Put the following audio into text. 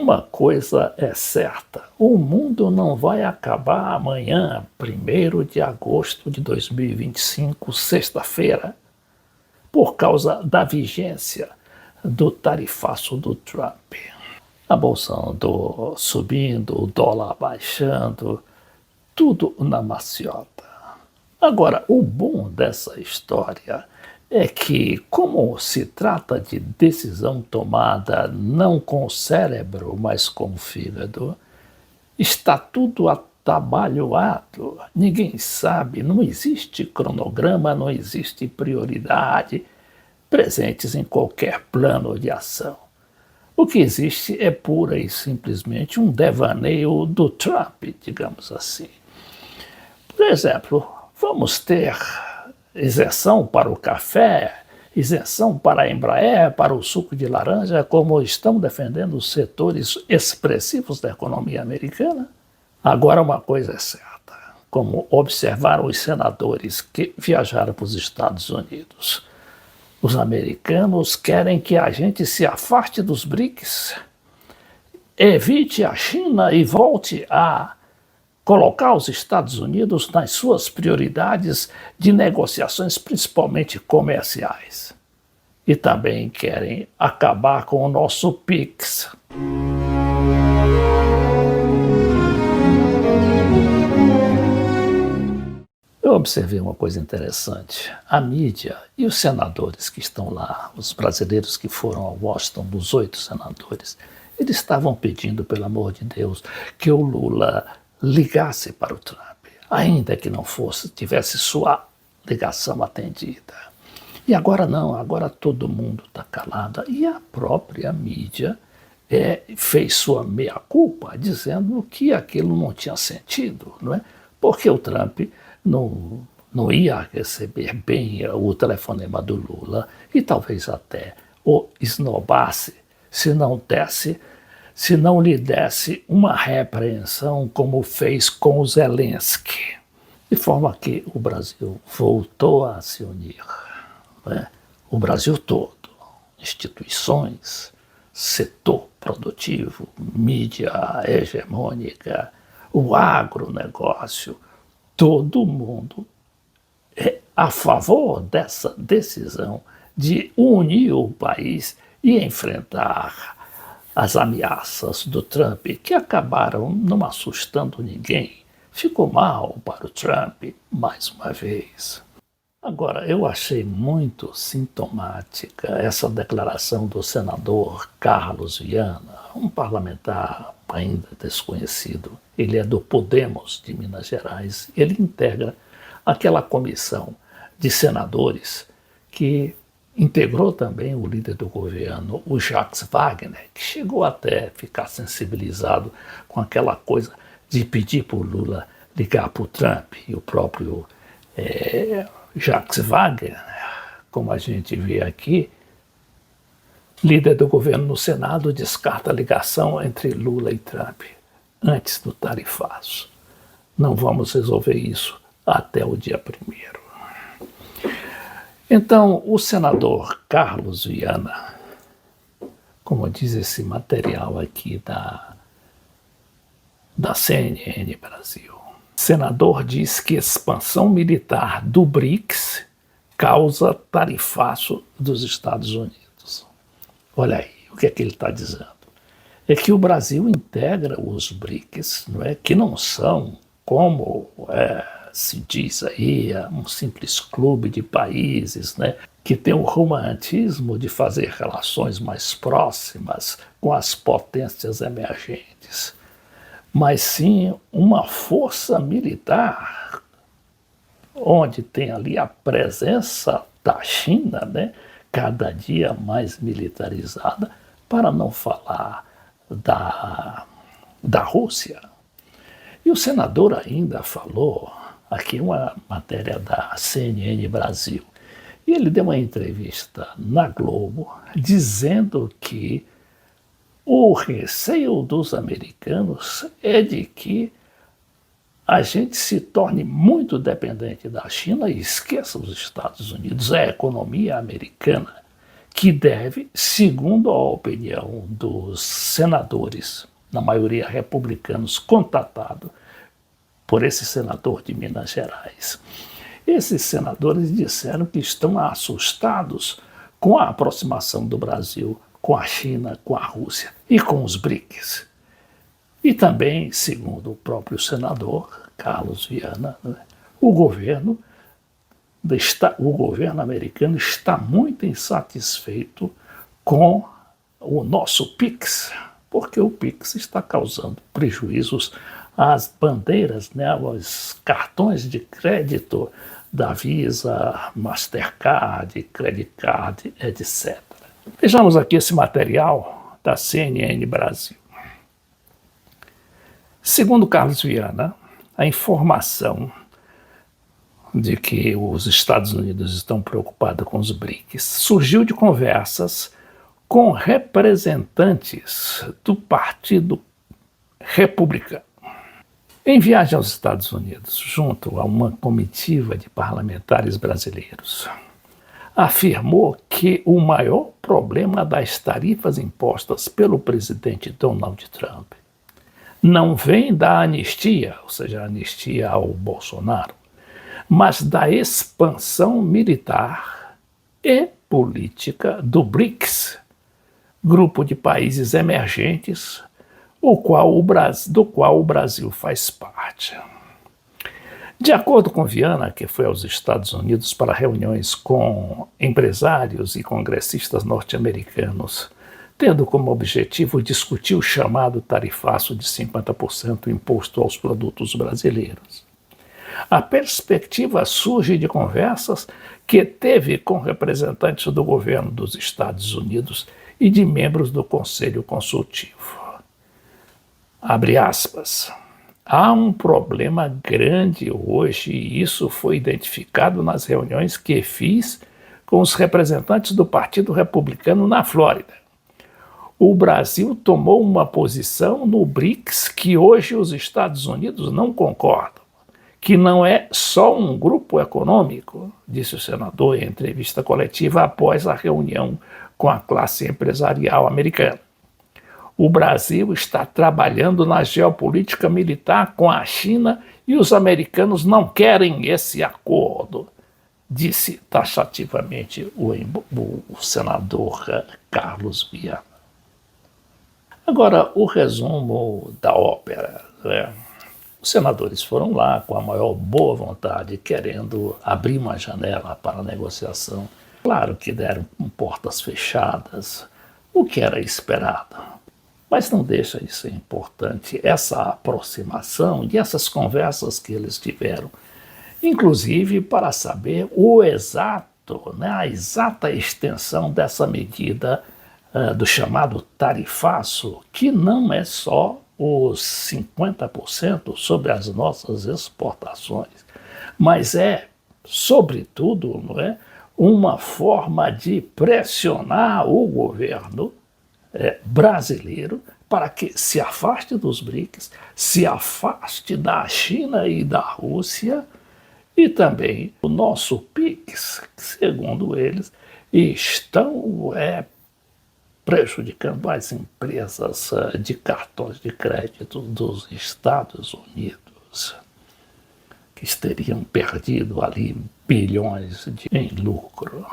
Uma coisa é certa, o mundo não vai acabar amanhã, 1º de agosto de 2025, sexta-feira, por causa da vigência do tarifaço do Trump. A bolsa andou subindo, o dólar baixando, tudo na maciota. Agora, o bom dessa história é que, como se trata de decisão tomada não com o cérebro, mas com o fígado, está tudo atabalhoado. Ninguém sabe, não existe cronograma, não existe prioridade presentes em qualquer plano de ação. O que existe é pura e simplesmente um devaneio do Trump, digamos assim. Por exemplo, vamos ter isenção para o café, isenção para a Embraer, para o suco de laranja, como estão defendendo os setores expressivos da economia americana? Agora, uma coisa é certa, como observaram os senadores que viajaram para os Estados Unidos. Os americanos querem que a gente se afaste dos BRICS, evite a China e volte a colocar os Estados Unidos nas suas prioridades de negociações, principalmente comerciais. E também querem acabar com o nosso PIX. Eu observei uma coisa interessante. A mídia e os senadores que estão lá, os brasileiros que foram a Washington, dos 8 senadores, eles estavam pedindo, pelo amor de Deus, que o Lula ligasse para o Trump, ainda que não fosse, tivesse sua ligação atendida. E agora não, agora todo mundo está calado. E a própria mídia fez sua meia-culpa, dizendo que aquilo não tinha sentido, não é? Porque o Trump não ia receber bem o telefonema do Lula e talvez até o esnobasse se não lhe desse uma repreensão como fez com o Zelensky. De forma que o Brasil voltou a se unir. Né? O Brasil todo, instituições, setor produtivo, mídia hegemônica, o agronegócio, todo mundo é a favor dessa decisão de unir o país e enfrentar as ameaças do Trump, que acabaram não assustando ninguém. Ficou mal para o Trump, mais uma vez. Agora, eu achei muito sintomática essa declaração do senador Carlos Viana, um parlamentar ainda desconhecido. Ele é do Podemos de Minas Gerais. Ele integra aquela comissão de senadores que integrou também o líder do governo, o Jacques Wagner, que chegou até a ficar sensibilizado com aquela coisa de pedir para o Lula ligar para o Trump. E o próprio Jacques Wagner, como a gente vê aqui, líder do governo no Senado, descarta a ligação entre Lula e Trump antes do tarifaço. Não vamos resolver isso até o dia 1º. Então, o senador Carlos Viana, como diz esse material aqui da CNN Brasil, o senador diz que expansão militar do BRICS causa tarifaço dos Estados Unidos. Olha aí, o que é que ele está dizendo? É que o Brasil integra os BRICS, não é? Que não são, como se diz aí, um simples clube de países, né, que tem o romantismo de fazer relações mais próximas com as potências emergentes, mas sim uma força militar, onde tem ali a presença da China, né, cada dia mais militarizada, para não falar da Rússia. E o senador ainda falou, aqui uma matéria da CNN Brasil, e ele deu uma entrevista na Globo dizendo que o receio dos americanos é de que a gente se torne muito dependente da China e esqueça os Estados Unidos, a economia americana, que deve, segundo a opinião dos senadores, na maioria republicanos, contatado por esse senador de Minas Gerais. Esses senadores disseram que estão assustados com a aproximação do Brasil com a China, com a Rússia e com os BRICS. E também, segundo o próprio senador Carlos Viana, o governo americano está muito insatisfeito com o nosso PIX, porque o PIX está causando prejuízos às bandeiras, aos cartões de crédito da Visa, Mastercard, Credit Card, etc. Vejamos aqui esse material da CNN Brasil. Segundo Carlos Viana, a informação de que os Estados Unidos estão preocupados com os BRICS surgiu de conversas com representantes do Partido Republicano. Em viagem aos Estados Unidos, junto a uma comitiva de parlamentares brasileiros, afirmou que o maior problema das tarifas impostas pelo presidente Donald Trump não vem da anistia, ou seja, a anistia ao Bolsonaro, mas da expansão militar e política do BRICS, grupo de países emergentes, do qual o Brasil faz parte. De acordo com Viana, que foi aos Estados Unidos para reuniões com empresários e congressistas norte-americanos, tendo como objetivo discutir o chamado tarifaço de 50% imposto aos produtos brasileiros. A perspectiva surge de conversas que teve com representantes do governo dos Estados Unidos e de membros do Conselho Consultivo. Abre aspas. Há um problema grande hoje e isso foi identificado nas reuniões que fiz com os representantes do Partido Republicano na Flórida. O Brasil tomou uma posição no BRICS que hoje os Estados Unidos não concordam, que não é só um grupo econômico, disse o senador em entrevista coletiva após a reunião com a classe empresarial americana. O Brasil está trabalhando na geopolítica militar com a China e os americanos não querem esse acordo, disse taxativamente o senador Carlos Viana. Agora, o resumo da ópera. Os senadores foram lá com a maior boa vontade, querendo abrir uma janela para a negociação. Claro que deram portas fechadas, o que era esperado. Mas não deixa de ser importante essa aproximação e essas conversas que eles tiveram, inclusive para saber a exata extensão dessa medida do chamado tarifaço, que não é só os 50% sobre as nossas exportações, mas é, sobretudo, uma forma de pressionar o governo brasileiro para que se afaste dos BRICS, se afaste da China e da Rússia e também o nosso PIX, segundo eles, estão prejudicando as empresas de cartões de crédito dos Estados Unidos, que teriam perdido ali bilhões em lucro.